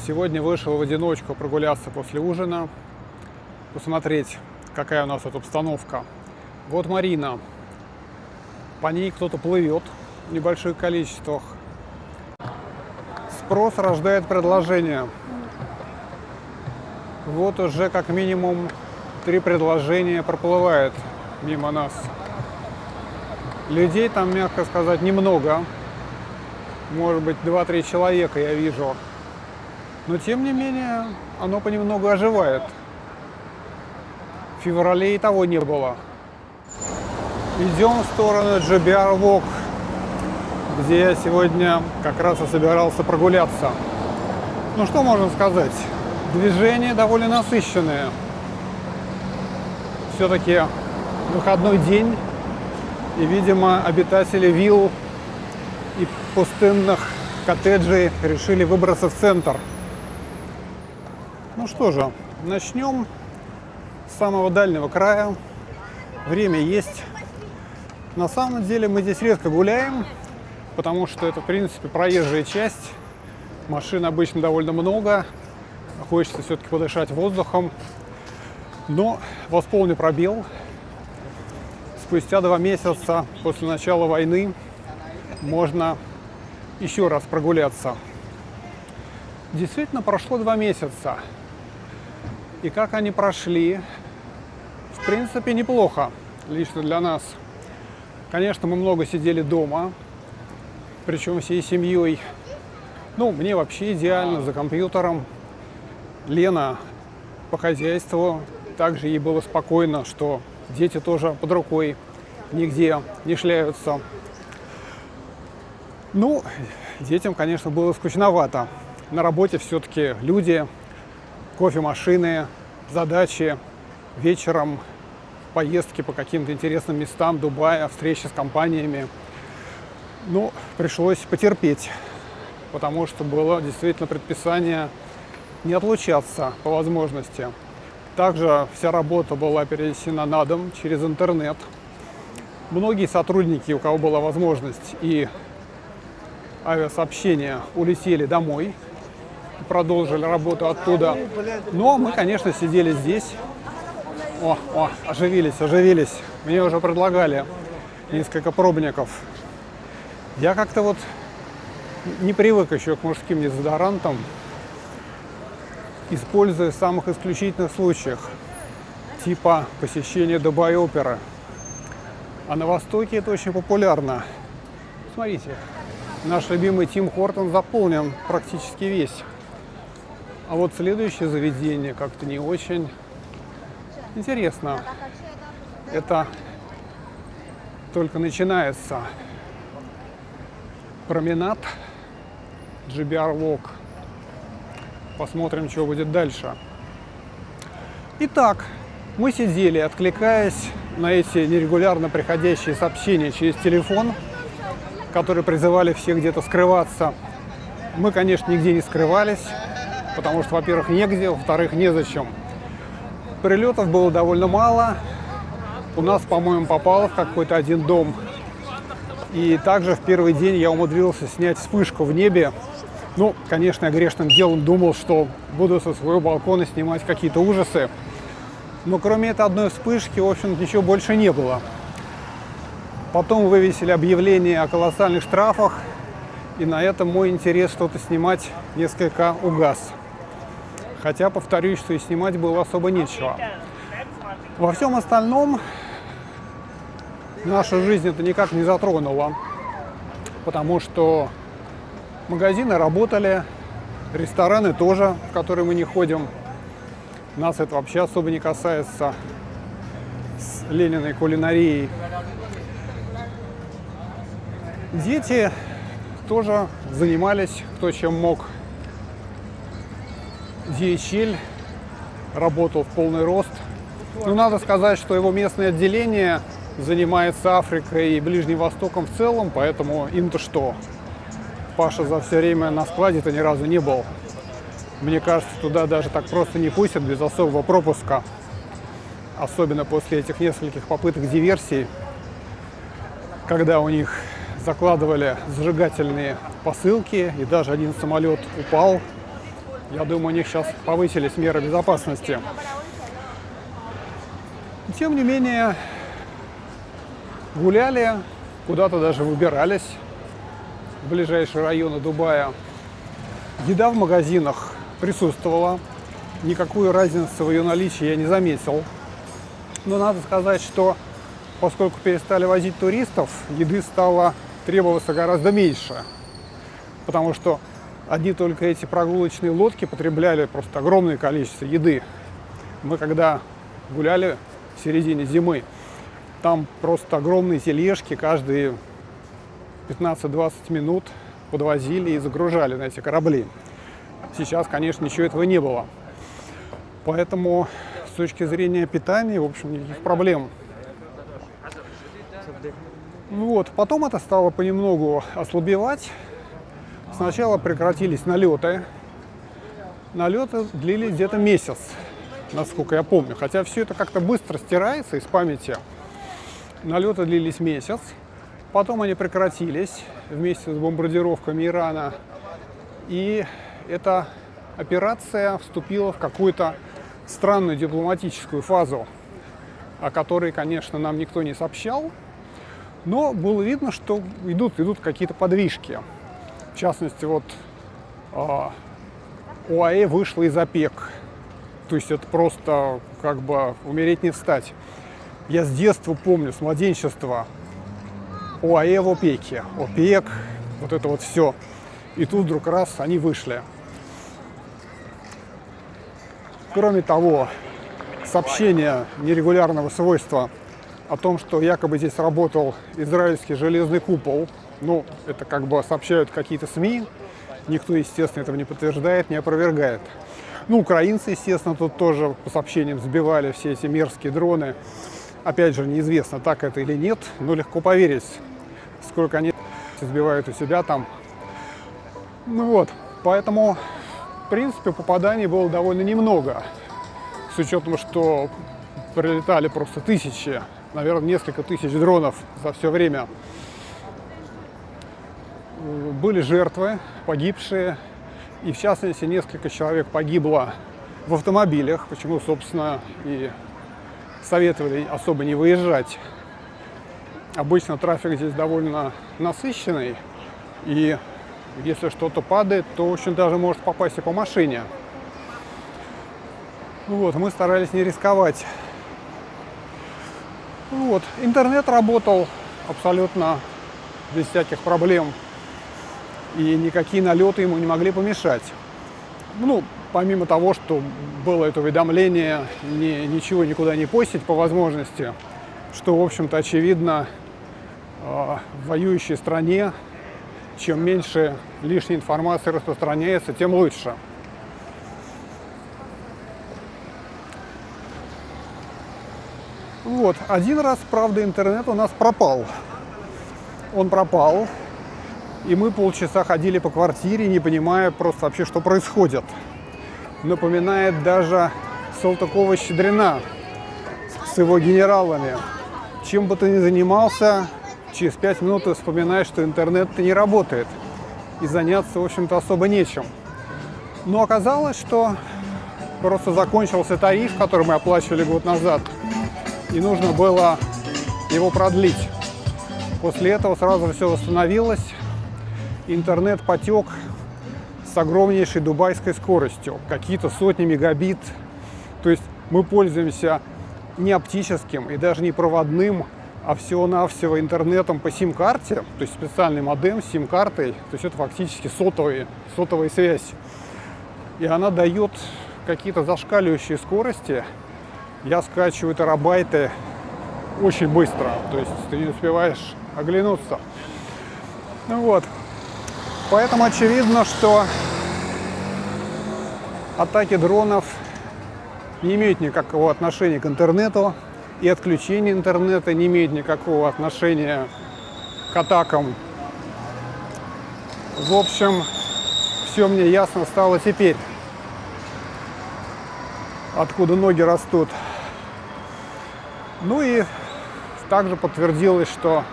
Сегодня вышел в одиночку прогуляться после ужина, посмотреть, какая у нас тут обстановка. Вот Марина, по ней кто-то плывет в небольших количествах. Спрос рождает предложение. Вот уже как минимум 3 предложения проплывает мимо нас. Людей там, мягко сказать, немного. Может быть, 2-3 человека я вижу. Но тем не менее, оно понемногу оживает. В феврале и того не было. Идем в сторону GBR Walk, где я сегодня как раз и собирался прогуляться. Ну что можно сказать? Движение довольно насыщенное. Все-таки выходной день. И, видимо, обитатели вилл и пустынных коттеджей решили выбраться в центр. Ну что же, начнем с самого дальнего края. Время есть. На самом деле мы здесь редко гуляем, потому что это, в принципе, проезжая часть. Машин обычно довольно много. Хочется все-таки подышать воздухом. Но восполню пробел. Спустя 2 месяца после начала войны можно еще раз прогуляться. Действительно, прошло 2 месяца. И как они прошли, в принципе, неплохо, лично для нас. Конечно, мы много сидели дома, причем всей семьей. Ну, мне вообще идеально, за компьютером. Лена по хозяйству, также ей было спокойно, что дети тоже под рукой, нигде не шляются. Ну, детям, конечно, было скучновато. На работе все-таки люди, кофемашины, задачи, вечером поездки по каким-то интересным местам Дубая, встречи с компаниями. Ну, пришлось потерпеть, потому что было действительно предписание не отлучаться по возможности. Также вся работа была перенесена на дом через интернет. Многие сотрудники, у кого была возможность и авиасообщения, улетели домой и продолжили работу оттуда. Но мы, конечно, сидели здесь. Оживились. Мне уже предлагали несколько пробников. Я как-то вот не привык еще к мужским дезодорантам. Используя в самых исключительных случаях, типа посещения Дубай-оперы. А на Востоке это очень популярно. Смотрите, наш любимый Тим Хортон заполнен практически весь. А вот следующее заведение как-то не очень интересно. Это только начинается. Променад, GBR Walk. Посмотрим, что будет дальше. Итак, мы сидели, откликаясь на эти нерегулярно приходящие сообщения через телефон, которые призывали всех где-то скрываться. Мы, конечно, нигде не скрывались, потому что, во-первых, негде, во-вторых, незачем. Прилетов было довольно мало. У нас, по-моему, попало в какой-то один дом. И также в первый день я умудрился снять вспышку в небе. Ну, конечно, я грешным делом думал, что буду со своего балкона снимать какие-то ужасы. Но кроме этой одной вспышки, в общем, ничего больше не было. Потом вывесили объявление о колоссальных штрафах. И на этом мой интерес что-то снимать несколько угас. Хотя, повторюсь, что и снимать было особо нечего. Во всем остальном нашу жизнь это никак не затронуло. Потому что магазины работали, рестораны тоже, в которые мы не ходим. Нас это вообще особо не касается с Лениной кулинарией. Дети тоже занимались кто чем мог. DHL работал в полный рост. Но надо сказать, что его местное отделение занимается Африкой и Ближним Востоком в целом, поэтому им-то что? Паша за все время на складе-то ни разу не был. Мне кажется, туда даже так просто не пустят без особого пропуска. Особенно после этих нескольких попыток диверсий, когда у них закладывали зажигательные посылки, и даже один самолет упал. Я думаю, у них сейчас повысились меры безопасности. Тем не менее, гуляли, куда-то даже выбирались в ближайшие районы Дубая. Еда в магазинах присутствовала. Никакой разницы в ее наличии я не заметил. Но надо сказать, что поскольку перестали возить туристов, еды стало требоваться гораздо меньше. Потому что одни только эти прогулочные лодки потребляли просто огромное количество еды. Мы когда гуляли в середине зимы, там просто огромные тележки каждые 15-20 минут подвозили и загружали на эти корабли. Сейчас, конечно, ничего этого не было. Поэтому с точки зрения питания, в общем, никаких проблем. Вот. Потом это стало понемногу ослабевать. Сначала прекратились налеты. Налеты длились где-то месяц, насколько я помню. Хотя все это как-то быстро стирается из памяти. Налеты длились месяц. Потом они прекратились вместе с бомбардировками Ирана. И эта операция вступила в какую-то странную дипломатическую фазу, о которой, конечно, нам никто не сообщал. Но было видно, что идут какие-то подвижки. В частности, вот ОАЭ вышла из ОПЕК. То есть это просто как бы умереть не встать. Я с детства помню, с младенчества, ОАЭ в ОПЕКе, ОПЕК, вот это вот все. И тут вдруг раз они вышли. Кроме того, сообщение нерегулярного свойства о том, что якобы здесь работал израильский железный купол, ну, это как бы сообщают какие-то СМИ, никто, естественно, этого не подтверждает, не опровергает. Ну, украинцы, естественно, тут тоже по сообщениям сбивали все эти мерзкие дроны. Опять же, неизвестно, так это или нет, но легко поверить, сколько они сбивают у себя там. Ну вот, поэтому, в принципе, попаданий было довольно немного. С учетом, что прилетали просто тысячи, наверное, несколько тысяч дронов за все время. Были жертвы, погибшие, и в частности несколько человек погибло в автомобилях, почему, собственно, и советовали особо не выезжать. Обычно трафик здесь довольно насыщенный, и если что-то падает, то очень даже может попасть и по машине. Вот, мы старались не рисковать. Вот, интернет работал абсолютно без всяких проблем, и никакие налеты ему не могли помешать. Ну, помимо того, что было это уведомление ничего никуда не постить по возможности, что, в общем-то, очевидно, в воюющей стране, чем меньше лишней информации распространяется, тем лучше. Вот. Один раз, правда, интернет у нас пропал. Он пропал, и мы полчаса ходили по квартире, не понимая просто вообще, что происходит. Напоминает даже Салтыкова-Щедрина с его генералами. Чем бы ты ни занимался, через 5 минут ты вспоминаешь, что интернет-то не работает. И заняться, в общем-то, особо нечем. Но оказалось, что просто закончился тариф, который мы оплачивали год назад, и нужно было его продлить. После этого сразу же все восстановилось. Интернет потек с огромнейшей дубайской скоростью. Какие-то сотни мегабит. То есть мы пользуемся не оптическим и даже не проводным, а всего-навсего интернетом по сим-карте, то есть специальный модем с сим-картой, то есть это фактически сотовая связь. И она дает какие-то зашкаливающие скорости. Я скачиваю терабайты очень быстро, то есть ты не успеваешь оглянуться. Ну вот. Поэтому очевидно, что атаки дронов не имеют никакого отношения к интернету, и отключение интернета не имеет никакого отношения к атакам. В общем, все мне ясно стало теперь, откуда ноги растут. Ну и также подтвердилось, что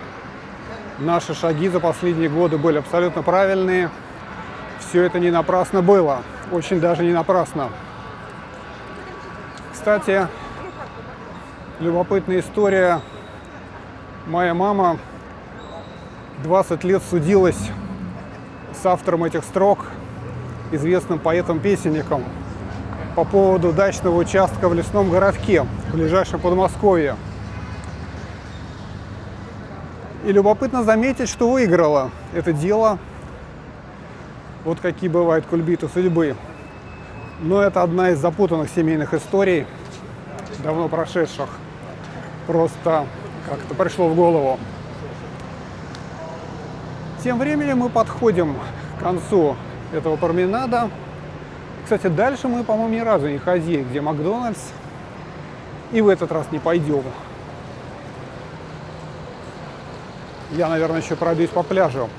наши шаги за последние годы были абсолютно правильные. Все это не напрасно было. очень даже не напрасно. Кстати, любопытная история. Моя мама 20 лет судилась с автором этих строк, известным поэтом-песенником, по поводу дачного участка в лесном городке, в ближайшем Подмосковье. И любопытно заметить, что выиграла это дело. Вот какие бывают кульбиты судьбы. Но это одна из запутанных семейных историй, давно прошедших. Просто как-то пришло в голову. Тем временем мы подходим к концу этого променада. Кстати, дальше мы, по-моему, ни разу не ходили, где Макдональдс. И в этот раз не пойдем. Я, наверное, еще пройдусь по пляжу.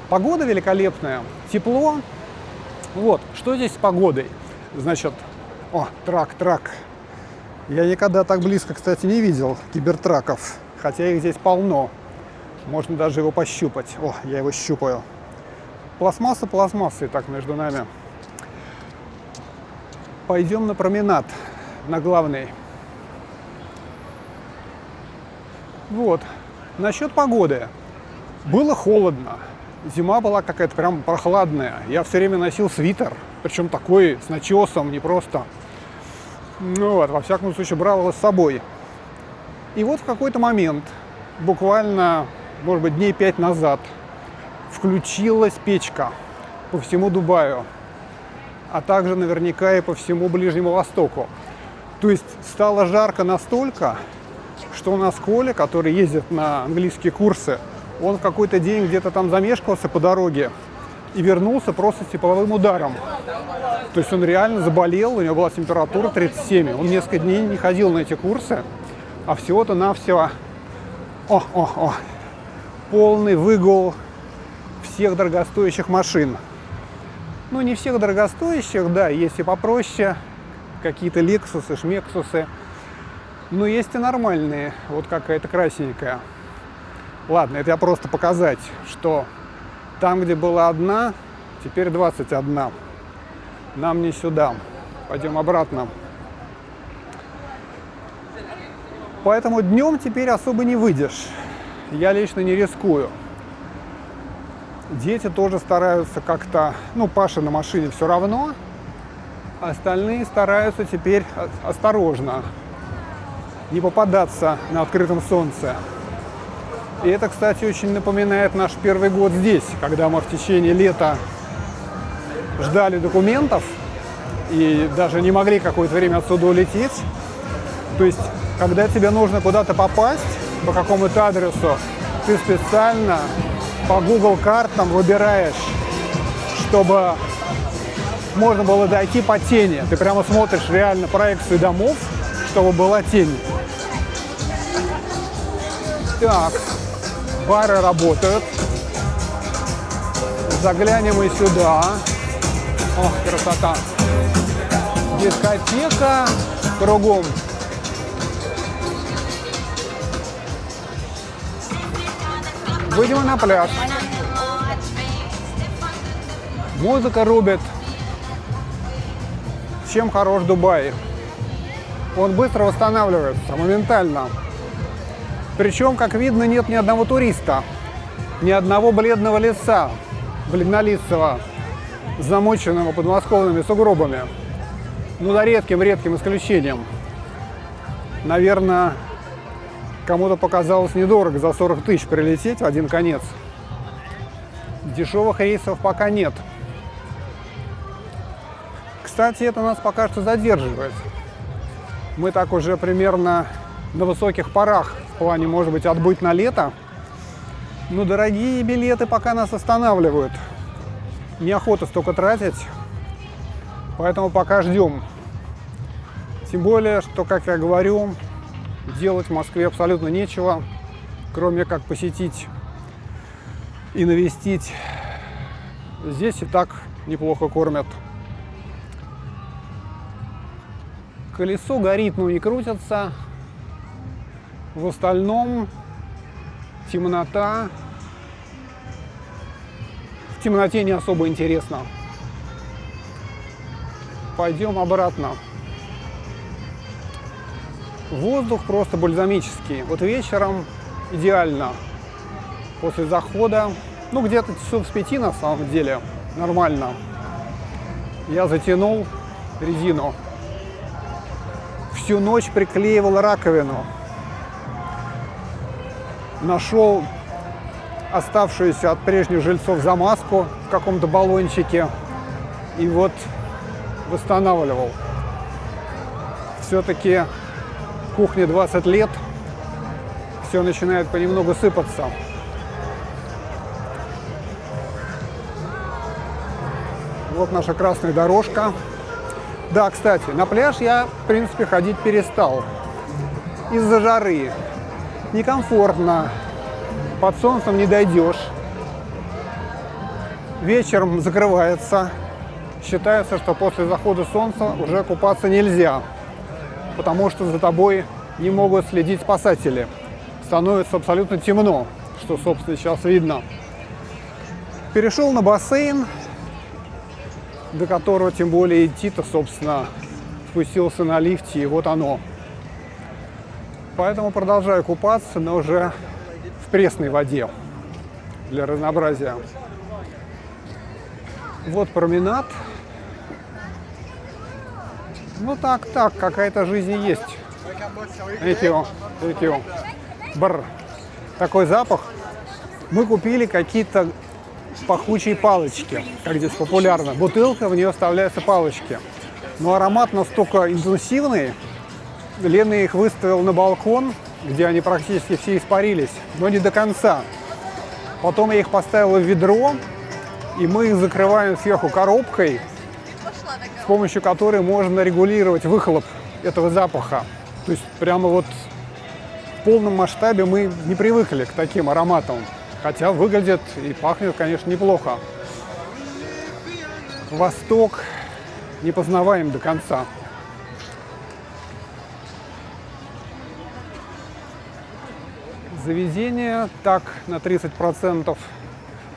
Погода великолепная, тепло. Вот, что здесь с погодой? Значит, трак. Я никогда так близко, кстати, не видел кибертраков. Хотя их здесь полно. Можно даже его пощупать. Я его щупаю. Пластмасса пластмассой так между нами. Пойдем на променад, на главный. Вот. Насчет погоды. Было холодно. Зима была какая-то прям прохладная. Я все время носил свитер. Причем такой, с начесом, не просто. Во всяком случае, брал его с собой. И вот в какой-то момент, буквально, может быть, дней 5 назад, включилась печка по всему Дубаю, а также наверняка и по всему Ближнему Востоку. То есть стало жарко настолько, что у нас Коля, который ездит на английские курсы, он в какой-то день где-то там замешкался по дороге и вернулся просто с тепловым ударом. То есть он реально заболел, у него была температура 37. Он несколько дней не ходил на эти курсы, а всего-то навсего полный выгул всех дорогостоящих машин. Ну, не всех дорогостоящих, да, есть и попроще, какие-то лексусы, шмексусы. Но есть и нормальные, вот какая-то красненькая. Ладно, это я просто показать, что там, где была одна, теперь 21. Нам не сюда. Пойдем обратно. Поэтому днем теперь особо не выйдешь. Я лично не рискую. Дети тоже стараются как-то, Паша на машине все равно. Остальные стараются теперь осторожно не попадаться на открытом солнце. И это, кстати, очень напоминает наш первый год здесь, когда мы в течение лета ждали документов и даже не могли какое-то время отсюда улететь. То есть, когда тебе нужно куда-то попасть по какому-то адресу, ты специально по Google картам выбираешь, чтобы можно было дойти по тени. Ты прямо смотришь реально проекции домов, чтобы была тень. Так, бары работают. Заглянем и сюда. Красота. Дискотека кругом. Выйдем на пляж. Музыка рубит. Чем хорош Дубай? Он быстро восстанавливается, моментально. Причем, как видно, нет ни одного туриста, ни одного бледного лица, бледнолицего, замоченного подмосковными сугробами. За редким исключением. Наверное, кому-то показалось недорого за 40 тысяч прилететь в один конец. Дешевых рейсов пока нет. Кстати, это нас пока что задерживает. Мы так уже примерно на высоких парах в плане, может быть, отбыть на лето. Но дорогие билеты пока нас останавливают. Неохота столько тратить, поэтому пока ждем. Тем более, что, как я говорю, делать в Москве абсолютно нечего, кроме как посетить и навестить. Здесь и так неплохо кормят. Колесо горит, но не крутится. В остальном темнота. В темноте не особо интересно. пойдем обратно. Воздух просто бальзамический. Вот вечером идеально. После захода, ну где-то часов с 5 на самом деле, нормально. Я затянул резину. Всю ночь приклеивал раковину. Нашел оставшуюся от прежних жильцов замазку в каком-то баллончике. И вот восстанавливал. Все-таки кухне 20 лет. Все начинает понемногу сыпаться. Вот наша красная дорожка. Да, кстати, на пляж я, в принципе, ходить перестал. Из-за жары. Некомфортно. Под солнцем не дойдешь. Вечером закрывается. Считается, что после захода солнца уже купаться нельзя. Потому что за тобой не могут следить спасатели. Становится абсолютно темно, что, собственно, сейчас видно. Перешел на бассейн, до которого тем более идти-то, собственно, спустился на лифте, и вот оно. Поэтому продолжаю купаться, но уже в пресной воде для разнообразия. Вот променад. Ну так, какая-то жизнь есть. Thank you. Бррр. Такой запах. Мы купили какие-то пахучие палочки, как здесь популярно. Бутылка, в нее вставляются палочки. Но аромат настолько интенсивный. Лена их выставила на балкон, где они практически все испарились, но не до конца. Потом я их поставил в ведро, и мы их закрываем сверху коробкой, с помощью которой можно регулировать выхлоп этого запаха. То есть прямо вот в полном масштабе мы не привыкли к таким ароматам. Хотя выглядит и пахнет, конечно, неплохо. Восток не познаваем до конца. Заведение так на 30%.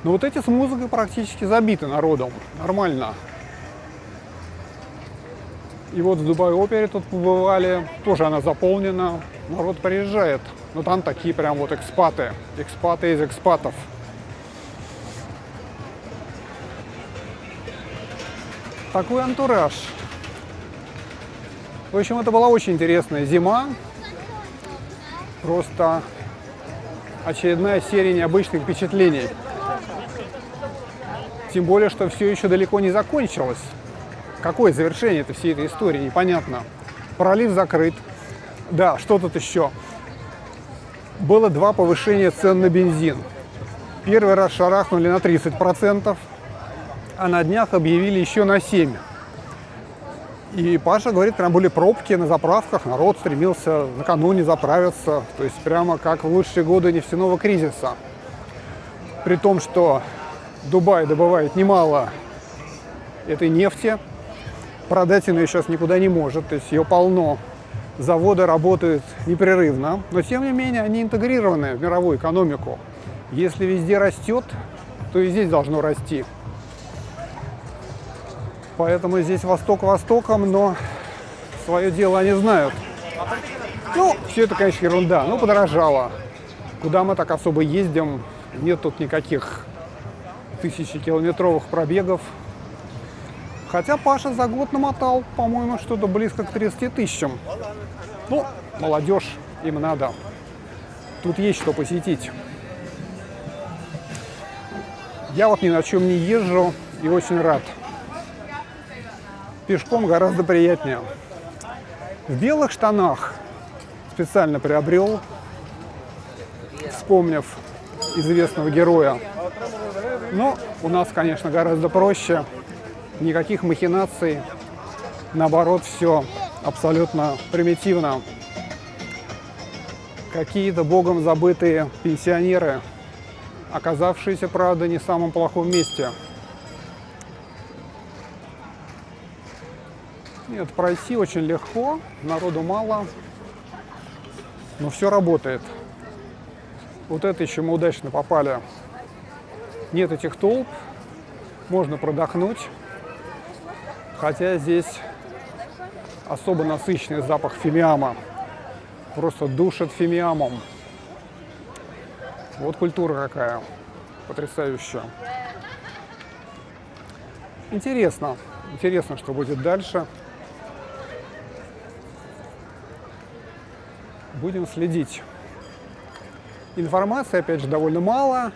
Но вот эти с музыкой практически забиты народом. Нормально. И вот в Дубай-опере тут побывали. Тоже она заполнена. Народ приезжает. Но там такие прям вот экспаты. Экспаты из экспатов. Такой антураж. В общем, это была очень интересная зима. Просто очередная серия необычных впечатлений. Тем более, что все еще далеко не закончилось. Какое завершение всей этой истории, непонятно. Пролив закрыт. Да, что тут еще? Было 2 повышения цен на бензин. Первый раз шарахнули на 30%, а на днях объявили еще на 7%. И Паша говорит, прям были пробки на заправках, народ стремился накануне заправиться. То есть прямо как в лучшие годы нефтяного кризиса. При том, что Дубай добывает немало этой нефти, продать ее сейчас никуда не может, то есть ее полно. Заводы работают непрерывно, но тем не менее они интегрированы в мировую экономику. Если везде растет, то и здесь должно расти. Поэтому здесь Восток Востоком, но свое дело они знают. Ну, все это, конечно, ерунда. Ну, подорожало. Куда мы так особо ездим? Нет тут никаких тысячекилометровых пробегов. Хотя Паша за год намотал, по-моему, что-то близко к 30 тысячам. Ну, молодежь, им надо. Тут есть что посетить. Я вот ни на чем не езжу и очень рад. Пешком гораздо приятнее. В белых штанах специально приобрел, вспомнив известного героя. Но у нас, конечно, гораздо проще. Никаких махинаций. Наоборот, все абсолютно примитивно. Какие-то богом забытые пенсионеры, оказавшиеся, правда, не в самом плохом месте. Нет, пройти очень легко, народу мало, но все работает. Вот это еще мы удачно попали. Нет этих толп, можно продохнуть. Хотя здесь особо насыщенный запах фимиама. Просто душит фимиамом. Вот культура какая потрясающая. Интересно, что будет дальше. Будем следить. Информации, опять же, довольно мало.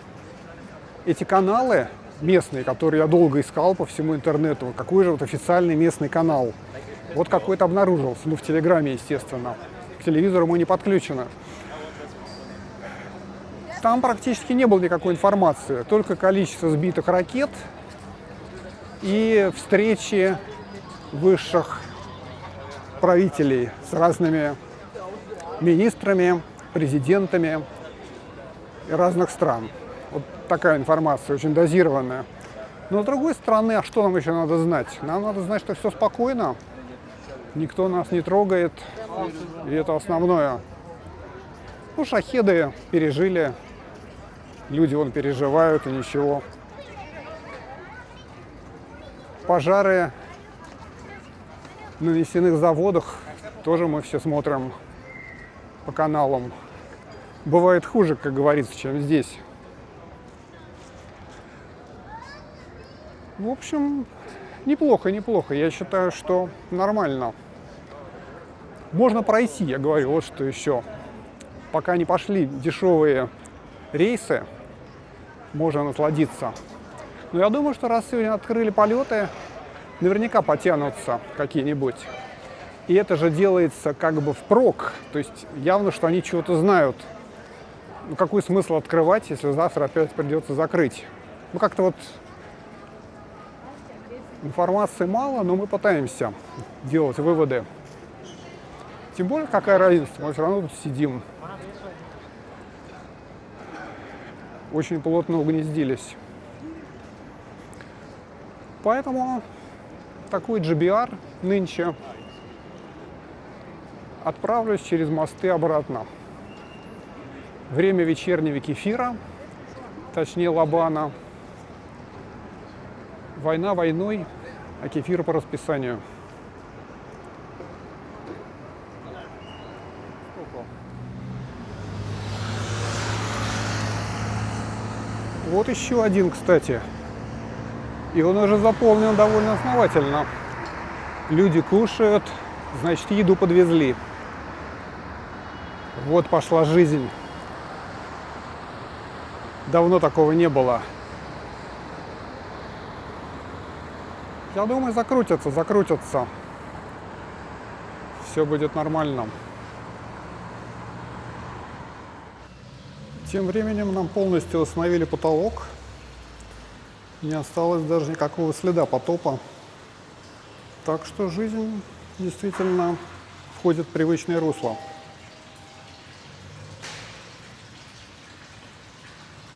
Эти каналы местные, которые я долго искал по всему интернету, какой же вот официальный местный канал. Вот какой-то обнаружился, ну в Телеграме, естественно. К телевизору мы не подключены. Там практически не было никакой информации, только количество сбитых ракет и встречи высших правителей с разными министрами, президентами разных стран. Вот такая информация, очень дозированная. Но с другой стороны, а что нам еще надо знать? Нам надо знать, что все спокойно, никто нас не трогает, и это основное. Ну, шахеды пережили, люди вон переживают, и ничего. Пожары на нефтяных заводах тоже мы все смотрим по каналам. Бывает хуже, как говорится, чем здесь. В общем, неплохо. Я считаю, что нормально. Можно пройти, я говорю, вот что еще. Пока не пошли дешевые рейсы, можно насладиться. Но я думаю, что раз сегодня открыли полеты, наверняка потянутся какие-нибудь. И это же делается как бы впрок. То есть явно, что они чего-то знают. Ну, какой смысл открывать, если завтра опять придется закрыть? Ну, как-то вот информации мало, но мы пытаемся делать выводы. Тем более, какая разница, мы все равно тут сидим. Очень плотно угнездились. Поэтому такой GBR нынче. Отправлюсь через мосты обратно. Время вечернего кефира, точнее лабана. Война войной, а кефир по расписанию. Вот еще один, кстати. И он уже заполнен довольно основательно. Люди кушают, значит, еду подвезли. Вот пошла жизнь. Давно такого не было. Я думаю, закрутятся. Все будет нормально. Тем временем нам полностью восстановили потолок. Не осталось даже никакого следа потопа. Так что жизнь действительно входит в привычное русло.